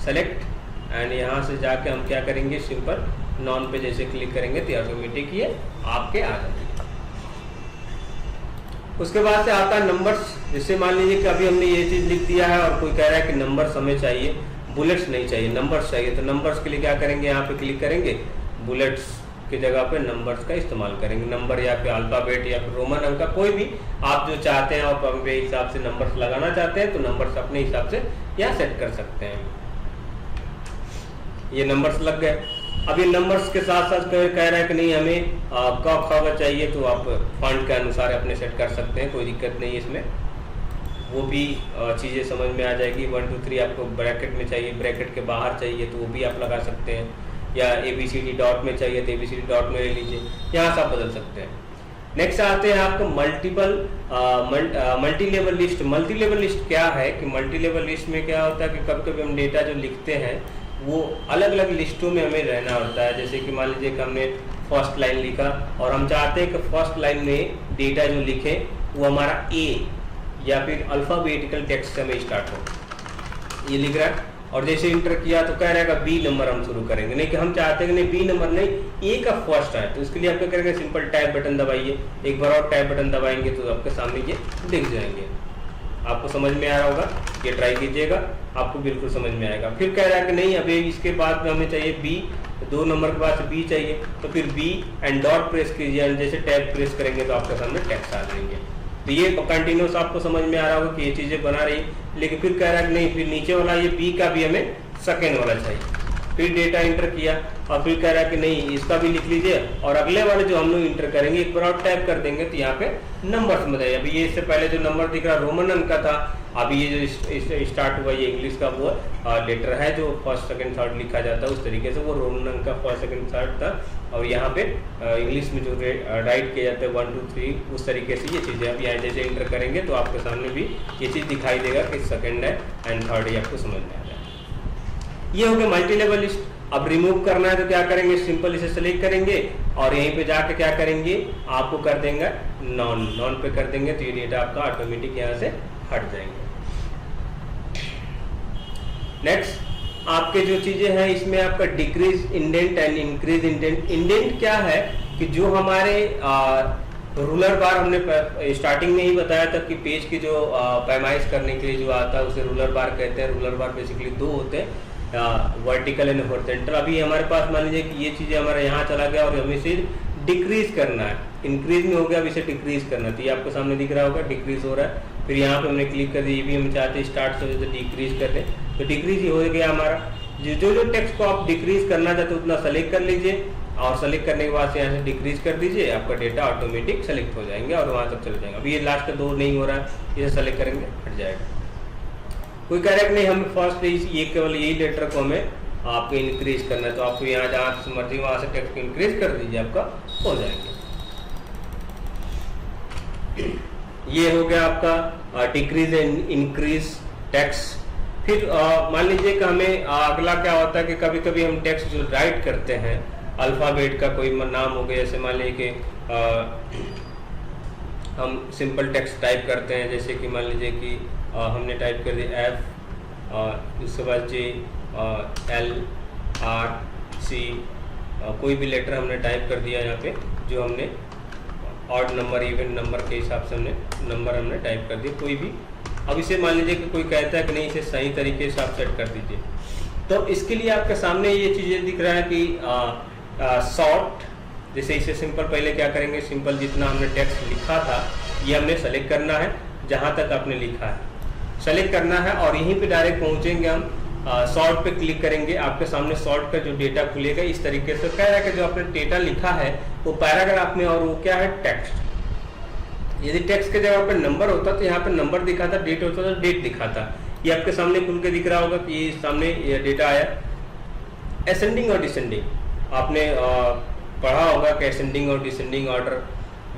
सेलेक्ट, एंड यहाँ से जाके हम क्या करेंगे सिंपल नॉन पे जैसे क्लिक करेंगे तो ऑटोमेटिक ये आपके आ जाएंगे। उसके बाद से आता है नंबर्स। जैसे मान लीजिए कि अभी हमने ये चीज लिख दिया है और कोई कह रहा है कि नंबर्स हमें चाहिए, बुलेट्स नहीं चाहिए, नंबर्स चाहिए, तो नंबर्स के लिए क्या करेंगे, यहाँ पे क्लिक करेंगे, बुलेट्स की जगह पे नंबर्स का इस्तेमाल करेंगे। नंबर या फिर अल्फाबेट या फिर रोमन अंक का कोई भी आप जो चाहते हैं और अपने हिसाब से नंबर्स लगाना चाहते हैं तो नंबर्स अपने हिसाब से यहाँ सेट कर सकते हैं। ये नंबर्स लग गए। अब ये नंबर्स के साथ साथ कह रहा है कि नहीं हमें क ख चाहिए, तो आप फॉन्ट के अनुसार अपने सेट कर सकते हैं, कोई दिक्कत नहीं है इसमें, वो भी चीज़ें समझ में आ जाएगी। 1 2 3 आपको ब्रैकेट में चाहिए, ब्रैकेट के बाहर चाहिए तो वो भी आप लगा सकते हैं, या ABCD डॉट में चाहिए तो ABCD डॉट में ले लीजिए, यहाँ से आप बदल सकते हैं। नेक्स्ट आते हैं आपको multi level list. Multi level list क्या है कि मल्टी लेवल लिस्ट में क्या होता है कि कभी कभी हम डेटा जो लिखते हैं वो अलग अलग लिस्टों में हमें रहना होता है। जैसे कि मान लीजिए कि हमने फर्स्ट लाइन लिखा और हम चाहते हैं कि फर्स्ट लाइन में डेटा जो लिखे वो हमारा A या फिर अल्फाबेटिकल टेक्स्ट से हमें स्टार्ट हो, ये लिख रहा है, और जैसे इंटर किया तो कह रहेगा B नंबर हम शुरू करेंगे, नहीं कि हम चाहते हैं कि नहीं B नंबर नहीं A का फर्स्ट है, तो इसके लिए आप क्या करेंगे सिंपल टैब बटन दबाइए, एक बार और टैब बटन दबाएंगे तो आपके सामने ये दिख जाएंगे। आपको समझ में आ रहा होगा, ये ट्राई कीजिएगा, आपको बिल्कुल समझ में आएगा। फिर कह रहा है कि नहीं अभी इसके बाद में हमें चाहिए B, 2 नंबर के बाद B चाहिए, तो फिर B एंड डॉट प्रेस कीजिए, जैसे टैब प्रेस करेंगे तो आपके सामने टेक्स्ट आ जाएंगे। तो ये कंटिन्यूस आपको समझ में आ रहा होगा कि ये चीजें बना रही, लेकिन फिर कह रहा है कि नहीं फिर नीचे वाला ये B का भी हमें सेकेंड वाला चाहिए। फिर डेटा इंटर किया और फिर कह रहा है कि नहीं इसका भी लिख लीजिए, और अगले वाले जो हम लोग इंटर करेंगे एक बार और टाइप कर देंगे तो यहाँ पे नंबर्स में जाइए। अभी ये इससे पहले जो नंबर दिख रहा रोमन अंक का था, अभी ये जो स्टार्ट हुआ ये इंग्लिश का वो लेटर है जो फर्स्ट सेकंड थर्ड लिखा जाता है, उस तरीके से वो रोमन अंक का फर्स्ट सेकंड थर्ड था, और यहाँ पे इंग्लिश में जो राइट किया जाता है 1 2 3 उस तरीके से ये चीज़ें अब यहाँ जैसे इंटर करेंगे तो आपके सामने भी ये चीज़ दिखाई देगा कि सेकंड है एंड थर्ड, ये आपको समझ में आ जाएगा। ये हो गया मल्टी लेवल लिस्ट। अब रिमूव करना है तो क्या करेंगे सिंपल इसे सेलेक्ट करेंगे और यहीं पे जाके क्या करेंगे आपको कर देंगे नॉन पे कर देंगे, तो ये डेटा आपका ऑटोमेटिक यहाँ से हट जाएंगे। नेक्स्ट आपके जो चीजें हैं इसमें आपका decrease indent and increase indent. Indent क्या है कि जो हमारे रूलर बार हमने स्टार्टिंग में ही बताया था कि पेज की जो पैमाइश करने के लिए जो आता है उसे रूलर बार कहते हैं। रूलर बार बेसिकली 2 होते हैं, वर्टिकल एंड हॉरिजॉन्टल। अभी हमारे पास मान लीजिए कि ये चीजें हमारे यहाँ चला गया और हमें इसे डिक्रीज करना है, इंक्रीज में हो गया, अब इसे डिक्रीज करना है, तो ये आपको सामने दिख रहा होगा डिक्रीज हो रहा है। फिर यहाँ पे हमने क्लिक कर दिया, ये भी हम चाहते हैं स्टार्ट से तो डिक्रीज कर दें, तो डिक्रीज ही हो गया हमारा। जो टेक्स्ट को आप डिक्रीज करना चाहते हैं उतना सेलेक्ट कर लीजिए और सेलेक्ट करने के बाद से यहाँ से डिक्रीज कर दीजिए, आपका डेटा ऑटोमेटिक सेलेक्ट हो जाएंगे और वहाँ तक चले जाएंगे। अभी ये लास्ट का 2 नहीं हो रहा है, इसे सेलेक्ट करेंगे हट जाएगा। कोई कह रहा है कि नहीं हमें फर्स्ट ये केवल यही लेटर को हमें आपको इंक्रीज करना है, तो आपको यहाँ जहाँ से मर्जी वहाँ से टेक्स्ट को इंक्रीज कर दीजिए, आपका हो जाएंगे। ये हो गया आपका डिक्रीज एंड इंक्रीज टेक्स्ट। फिर मान लीजिए कि हमें अगला क्या होता है कि कभी कभी हम टेक्स्ट जो राइट करते हैं, अल्फाबेट का कोई नाम हो गया, जैसे मान लीजिए कि हम सिंपल टेक्स्ट टाइप करते हैं, जैसे कि मान लीजिए कि हमने टाइप कर दिया F, उसके बाद J, L, R, C, कोई भी लेटर हमने टाइप कर दिया यहाँ पे, जो हमने ऑड नंबर इवन नंबर के हिसाब से हमने टाइप कर दिया कोई भी। अब इसे मान लीजिए कि कोई कहता है कि नहीं इसे सही तरीके से आप सेट कर दीजिए, तो इसके लिए आपके सामने ये चीजें दिख रहा है कि सॉर्ट, जैसे इसे सिंपल पहले क्या करेंगे, सिंपल जितना हमने टेक्स्ट लिखा था ये हमने सेलेक्ट करना है, जहां तक आपने लिखा है सेलेक्ट करना है और यहीं पे डायरेक्ट पहुंचेंगे हम। सॉर्ट पे क्लिक करेंगे, आपके सामने सॉर्ट का जो डेटा खुलेगा इस तरीके से। कह रहा है कि जो आपने डेटा लिखा है वो पैराग्राफ में, और वो क्या है, टेक्स्ट। यदि टेक्स्ट के जगह पे नंबर होता तो यहाँ पे नंबर दिखाता, डेट होता तो डेट दिखाता। ये आपके सामने खुल के दिख रहा होगा कि ये सामने ये डेटा आया। असेंडिंग और डिसेंडिंग आपने पढ़ा होगा कि असेंडिंग और डिसेंडिंग ऑर्डर,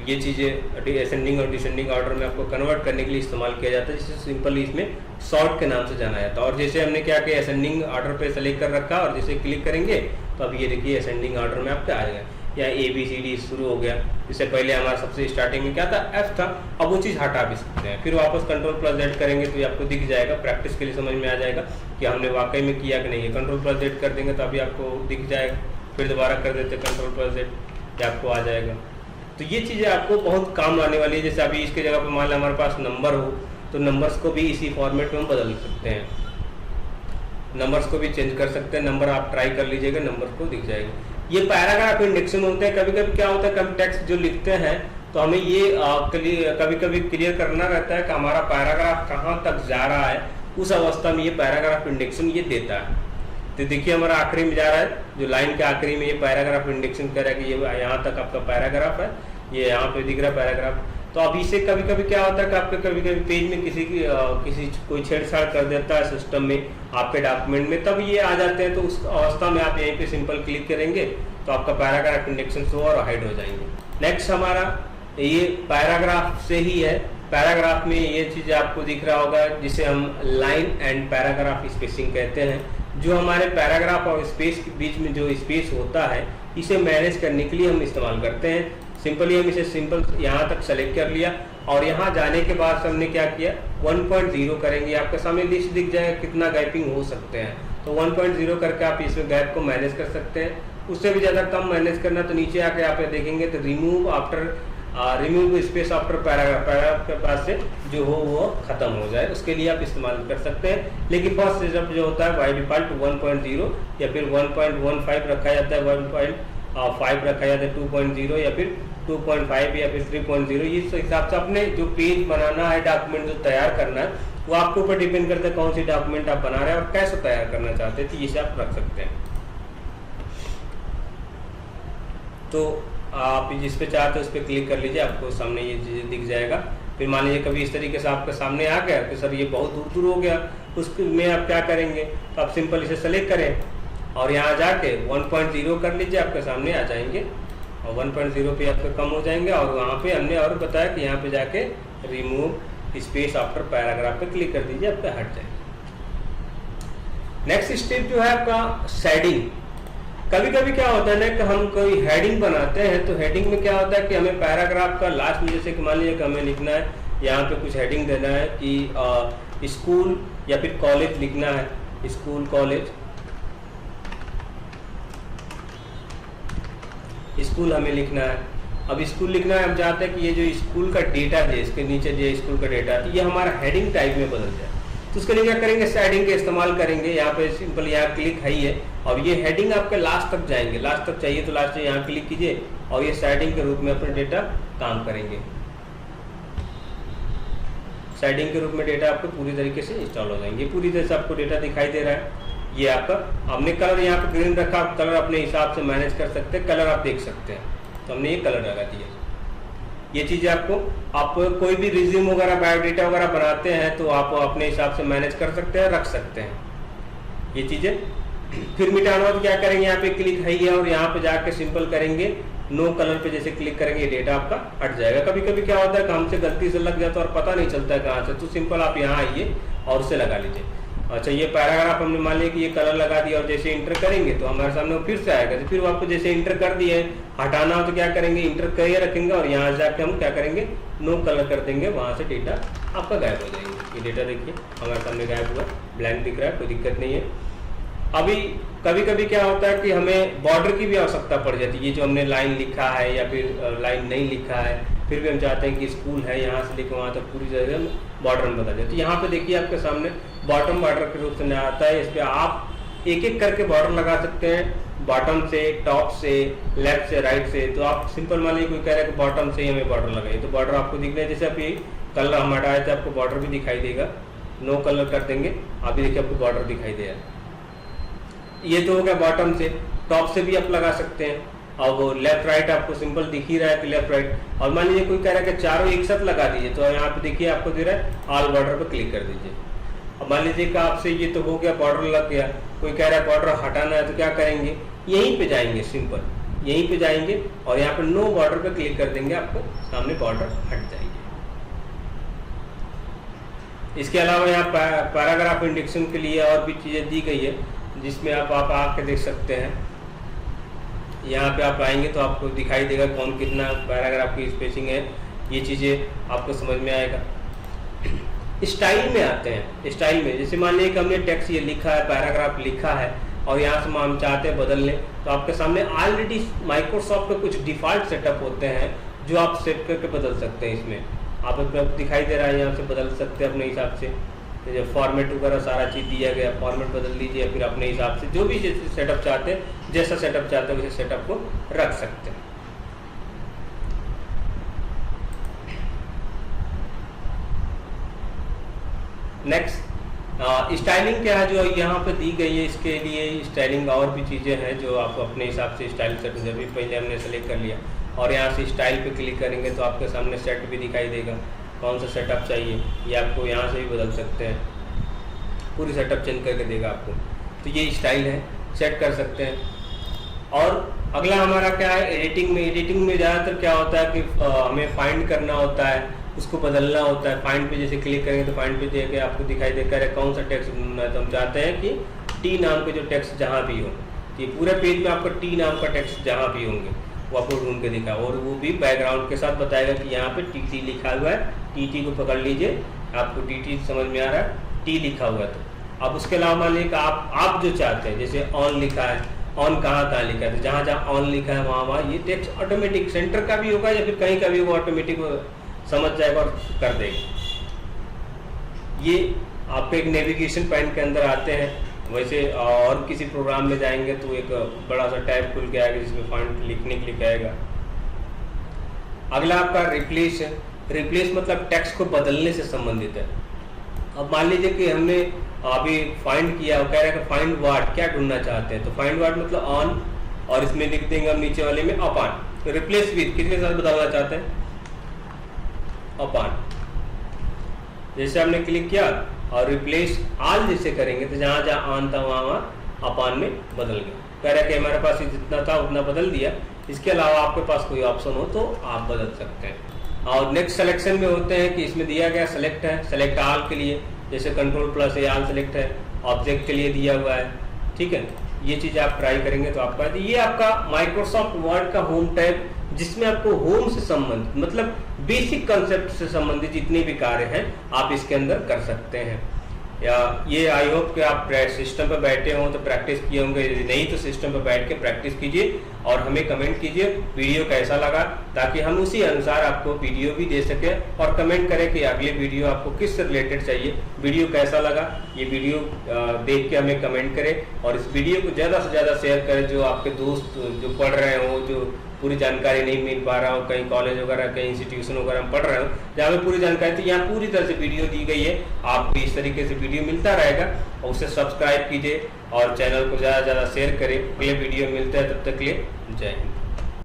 ये चीज़ें असेंडिंग और डिसेंडिंग ऑर्डर में आपको कन्वर्ट करने के लिए इस्तेमाल किया जाता है, जिसे सिंपली इसमें सॉर्ट के नाम से जाना जाता है। और जैसे हमने क्या किया, असेंडिंग ऑर्डर पे सेलेक्ट कर रखा और जैसे क्लिक करेंगे तो अब ये देखिए असेंडिंग ऑर्डर में आपका आ जाएगा। या ABCD शुरू हो गया। इससे पहले हमारा सबसे स्टार्टिंग में क्या था, F था, अब वो चीज़ हटा भी सकते हैं। फिर वापस Ctrl+Z करेंगे तो ये आपको दिख जाएगा, प्रैक्टिस के लिए समझ में आ जाएगा कि हमने वाकई में किया कि नहीं है। Ctrl+Z कर देंगे तो अभी आपको दिख जाएगा, फिर दोबारा कर देते Ctrl+Z, ये आपको आ जाएगा। तो ये चीज़ें आपको बहुत काम आने वाली है। जैसे अभी इसके जगह पर मान लो हमारे पास नंबर हो तो नंबर्स को भी इसी फॉर्मेट में हम बदल सकते हैं, नंबर्स को भी चेंज कर सकते हैं। नंबर आप ट्राई कर लीजिएगा, नंबर को दिख जाएगा। ये पैराग्राफ इंडेक्सिंग होते हैं। कभी कभी क्या होता है, कभी टेक्स्ट जो लिखते हैं तो हमें ये कभी कभी क्लियर करना रहता है कि हमारा पैराग्राफ कहाँ तक जा रहा है। उस अवस्था में ये पैराग्राफ इंडेक्सिंग ये देता है। तो देखिए हमारा आखिरी में जा रहा है, जो लाइन के आखिरी में ये पैराग्राफ इंडेक्सिंग कर रहा है कि ये यहाँ तक आपका पैराग्राफ है, ये यहाँ पे दिख रहा है पैराग्राफ। तो अब इसे कभी कभी क्या होता है कि आपके कभी कभी पेज में किसी कोई छेड़छाड़ कर देता है सिस्टम में, आपके डॉक्यूमेंट में, तब ये आ जाते हैं। तो उस अवस्था में आप यहीं पे सिंपल क्लिक करेंगे तो आपका पैराग्राफ इंडेक्शन शो और हाइड हो जाएंगे। नेक्स्ट हमारा ये पैराग्राफ से ही है। पैराग्राफ में ये चीज़ आपको दिख रहा होगा जिसे हम लाइन एंड पैराग्राफ स्पेसिंग कहते हैं। जो हमारे पैराग्राफ और स्पेस के बीच में जो स्पेस होता है इसे मैनेज करने के लिए हम इस्तेमाल करते हैं। सिंपली हम इसे सिंपल यहाँ तक सेलेक्ट कर लिया और यहाँ जाने के बाद हमने क्या किया, 1.0 करेंगे। आपके सामने लिस्ट दिख जाएगा कितना गैपिंग हो सकते हैं। तो 1.0 करके आप इसमें गैप को मैनेज कर सकते हैं। उससे भी ज़्यादा कम मैनेज करना तो नीचे आके आप देखेंगे तो remove space after paragraph, paragraph के पास से जो हो वो खत्म हो जाए, उसके लिए आप इस्तेमाल कर सकते हैं। लेकिन फर्स्ट स्टेप जो होता है बाई डिफॉल्ट 1.0 या फिर 1.15 रखा जाता है, 1.5 रखा जाता है, 2.0 या फिर 2.5 या फिर 3.0। इस हिसाब से अपने जो पेज बनाना है, डॉक्यूमेंट जो तैयार करना है, वो आपके ऊपर डिपेंड करता है कौन सी डॉक्यूमेंट आप बना रहे हैं और कैसे तैयार करना चाहते हैं, तो इसे आप रख सकते हैं। तो आप जिस पे चाहते हैं उस पर क्लिक कर लीजिए, आपको सामने ये चीज़ें दिख जाएगा। फिर मान लीजिए कभी इस तरीके से आपके सामने आ गया कि सर ये बहुत दूर दूर हो गया, उसमें आप क्या करेंगे, तो आप सिंपल इसे सेलेक्ट करें और यहाँ जाके 1.0 कर लीजिए, आपके सामने आ जाएंगे और 1.0 पे आपके कम हो जाएंगे। और वहाँ पे हमने और बताया कि यहाँ पे जाके रिमूव स्पेस आफ्टर पैराग्राफ पे क्लिक कर दीजिए, आपका हट जाएगा। नेक्स्ट स्टेप जो है आपका शेडिंग। कभी कभी क्या होता है ना कि हम कोई हेडिंग बनाते हैं तो हेडिंग में क्या होता है कि हमें पैराग्राफ का लास्ट में जैसे कि मान लीजिए कि हमें लिखना है, यहाँ पे कुछ हेडिंग देना है कि स्कूल या फिर कॉलेज लिखना है, स्कूल कॉलेज, स्कूल हमें लिखना है। अब स्कूल लिखना है, हम चाहते हैं कि ये जो स्कूल का डेटा है, इसके नीचे जो स्कूल का डेटा है, ये हमारा हेडिंग टाइप में बदल जाए। तो उसके लिए क्या करेंगे, शेडिंग का इस्तेमाल करेंगे। यहाँ पे सिंपल यहाँ क्लिक है ही है और ये हेडिंग आपके लास्ट तक जाएंगे। लास्ट तक चाहिए तो लास्ट यहाँ क्लिक कीजिए और ये शेडिंग के रूप में अपने डेटा काम करेंगे। शेडिंग के रूप में डेटा आपको पूरी तरीके से इंस्टॉल हो जाएंगे। पूरी तरह से आपको डेटा दिखाई दे रहा है। ये आपका, हमने कलर यहाँ पे ग्रीन रखा, कलर अपने हिसाब से मैनेज कर सकते हैं, कलर आप देख सकते हैं, तो हमने ये कलर लगा दिया। ये चीज़ आपको, आप कोई भी रिज्यूम वगैरह बायोडेटा वगैरह बनाते हैं तो आप अपने हिसाब से मैनेज कर सकते हैं, रख सकते हैं ये चीज़ें। फिर मिटाना हो तो क्या करेंगे, यहाँ पे क्लिक है ही है और यहाँ पे जाके सिंपल करेंगे नो कलर पे, जैसे क्लिक करेंगे डेटा आपका हट जाएगा। कभी कभी क्या होता है कि हमसे गलती से लग जाता है और पता नहीं चलता है कहाँ से, तो सिंपल आप यहाँ आइए और उसे लगा लीजिए। अच्छा, ये पैराग्राफ हमने मान लिया कि ये कलर लगा दिया और जैसे इंटर करेंगे तो हमारे सामने वो फिर से आएगा। तो फिर आपको जैसे इंटर कर दिए, हटाना हो तो क्या करेंगे, इंटर करिए रखेंगे और यहाँ जाके हम क्या करेंगे, नो कलर कर देंगे, वहाँ से डेटा आपका गायब हो जाएंगे। ये डेटा देखिए हमारे सामने गायब हुआ, ब्लैंक दिख रहा है, कोई दिक्कत नहीं है। अभी कभी कभी क्या होता है कि हमें बॉर्डर की भी आवश्यकता पड़ जाती है। ये जो हमने लाइन लिखा है या फिर लाइन नहीं लिखा है, फिर भी हम चाहते हैं कि स्कूल है यहाँ से लेकर वहाँ तक पूरी जगह हम बॉर्डर में बता दें। तो यहाँ पे देखिए आपके सामने बॉटम बॉर्डर के रूप से आता है। इस पर आप एक एक करके बॉर्डर लगा सकते हैं, बॉटम से, टॉप से, लेफ्ट से, राइट से। तो आप सिंपल मान लीजिए कोई कह रहा है कि बॉटम से ही हमें बॉर्डर लगाइए, तो बॉर्डर आपको दिख रहा है। जैसे अभी कलर हम हटाए थे आपको बॉर्डर भी दिखाई देगा, नो कलर कर देंगे, अभी देखिए आपको बॉर्डर दिखाई दे रहा है। ये तो हो गया बॉटम से। टॉप से भी आप लगा सकते हैं, और वो लेफ्ट राइट आपको सिंपल दिख ही रहा है कि लेफ्ट राइट। और मान लीजिए कोई कह रहा है कि चारों एक साथ लगा दीजिए, तो यहाँ पे देखिए आपको दे रहा है ऑल बॉर्डर पर क्लिक कर दीजिए। अब मान लीजिए कि आपसे ये तो हो गया, बॉर्डर लग गया, कोई कह रहा है बॉर्डर हटाना है, तो क्या करेंगे, यहीं पे जाएंगे, सिंपल यहीं पे जाएंगे और यहाँ पे नो बॉर्डर पे क्लिक कर देंगे, आपको सामने बॉर्डर हट जाएगी। इसके अलावा यहाँ पैराग्राफ इंडेक्सिंग के लिए और भी चीजें दी गई है, जिसमें आप आके देख सकते हैं। यहाँ पे आप आएंगे तो आपको दिखाई देगा कौन कितना पैराग्राफ की स्पेसिंग है, ये चीजें आपको समझ में आएगा। स्टाइल में आते हैं, स्टाइल में जैसे मान लीजिए कि हमने टेक्स्ट ये लिखा है, पैराग्राफ लिखा है और यहाँ से हम चाहते हैं बदलने, तो आपके सामने ऑलरेडी माइक्रोसॉफ्ट के कुछ डिफॉल्ट सेटअप होते हैं जो आप सेट करके बदल सकते हैं। इसमें आप दिखाई दे रहा है, यहाँ से बदल सकते हैं अपने हिसाब से। जो फॉर्मेट वगैरह सारा चीज़ दिया गया, फॉर्मेट बदल लीजिए, फिर अपने हिसाब से जो भी सेटअप चाहते हैं, जैसा सेटअप चाहते हैं वैसे सेटअप को रख सकते हैं। नेक्स्ट स्टाइलिंग क्या है जो यहाँ पे दी गई है, इसके लिए स्टाइलिंग और भी चीज़ें हैं जो आप अपने हिसाब से स्टाइल सेट, जब भी पहले हमने सेलेक्ट कर लिया और यहाँ से स्टाइल पे क्लिक करेंगे तो आपके सामने सेट भी दिखाई देगा, कौन सा सेटअप चाहिए, ये आपको यहाँ से भी बदल सकते हैं, पूरी सेटअप चेंज करके देगा आपको। तो ये स्टाइल है, सेट कर सकते हैं। और अगला हमारा क्या है, एडिटिंग में। एडिटिंग में ज़्यादातर क्या होता है कि हमें फाइंड करना होता है, उसको बदलना होता है। फाइंड पे जैसे क्लिक करेंगे तो फाइंड पे देके आपको दिखाई देगा कौन सा टेक्स्ट ढूंढना है, तो हम चाहते हैं कि टी नाम के जो टेक्स्ट जहाँ भी हो, कि पूरे पेज में आपको टी नाम का टेक्स्ट जहाँ भी होंगे वो आपको ढूंढ के दिखा, और वो भी बैकग्राउंड के साथ बताएगा कि यहाँ पे टी लिखा हुआ है, टी को पकड़ लीजिए, आपको टी समझ में आ रहा है, टी लिखा हुआ है। तो अब उसके अलावा मान लीजिए कि आप जो चाहते हैं, जैसे ऑन लिखा है, ऑन कहाँ लिखा है, तो जहाँ जहाँ ऑन लिखा है वहाँ ये टेक्स्ट ऑटोमेटिक सेंटर का भी होगा या फिर कहीं का भी होगा, ऑटोमेटिक समझ जाएगा और कर देगा। ये आपके एक नेविगेशन पैन के अंदर आते हैं। वैसे और किसी प्रोग्राम में जाएंगे तो एक बड़ा सा टैब खुल के आएगा जिसमें फाइंड लिखने के लिए आएगा। अगला आपका रिप्लेस है। रिप्लेस मतलब टेक्स्ट को बदलने से संबंधित है। अब मान लीजिए कि हमने अभी फाइंड किया, वो कह रहा है कि फाइंड वर्ड, क्या ढूंढना चाहते हैं, तो फाइंड वर्ड मतलब ऑन, और इसमें लिख देंगे हम नीचे वाले में अपॉन। तो रिप्लेस विद किसके साथ बदलना चाहते हैं, अपॉन। जैसे हमने क्लिक किया और रिप्लेस ऑल जैसे करेंगे तो जहां जहां ऑन था वहां अपॉन में बदल गया। कह रहा है कि हमारे पास जितना था उतना बदल दिया, इसके अलावा आपके पास कोई ऑप्शन हो तो आप बदल सकते हैं। और नेक्स्ट सिलेक्शन में होते हैं कि इसमें दिया गया सेलेक्ट है, सेलेक्ट ऑल के लिए जैसे कंट्रोल+ ऑल सेलेक्ट है, ऑब्जेक्ट के लिए दिया हुआ है, ठीक है। ये चीज आप ट्राई करेंगे तो आपका ये आपका माइक्रोसॉफ्ट वर्ड का होम टैब, जिसमें आपको होम से संबंधित मतलब बेसिक कंसेप्ट से संबंधित जितने भी कार्य हैं आप इसके अंदर कर सकते हैं। या ये आई होप कि आप सिस्टम पर बैठे हों तो प्रैक्टिस किए होंगे, यदि नहीं तो सिस्टम पर बैठ के प्रैक्टिस कीजिए और हमें कमेंट कीजिए वीडियो कैसा लगा, ताकि हम उसी अनुसार आपको वीडियो भी दे सकें, और कमेंट करें कि अगले वीडियो आपको किस से रिलेटेड चाहिए, वीडियो कैसा लगा ये वीडियो देख के हमें कमेंट करें। और इस वीडियो को ज़्यादा से ज़्यादा शेयर करें, जो आपके दोस्त जो पढ़ रहे हो, जो पूरी जानकारी नहीं मिल पा रहा हो, कहीं कॉलेज वगैरह कहीं इंस्टीट्यूशन वगैरह में पढ़ रहे हो जहाँ पे पूरी जानकारी, तो यहाँ पूरी तरह से वीडियो दी गई है, आपको इस तरीके से वीडियो मिलता रहेगा। और उसे सब्सक्राइब कीजिए और चैनल को ज़्यादा से ज़्यादा शेयर करें। अगले वीडियो मिलते हैं, तब तक के लिए जय हिंद।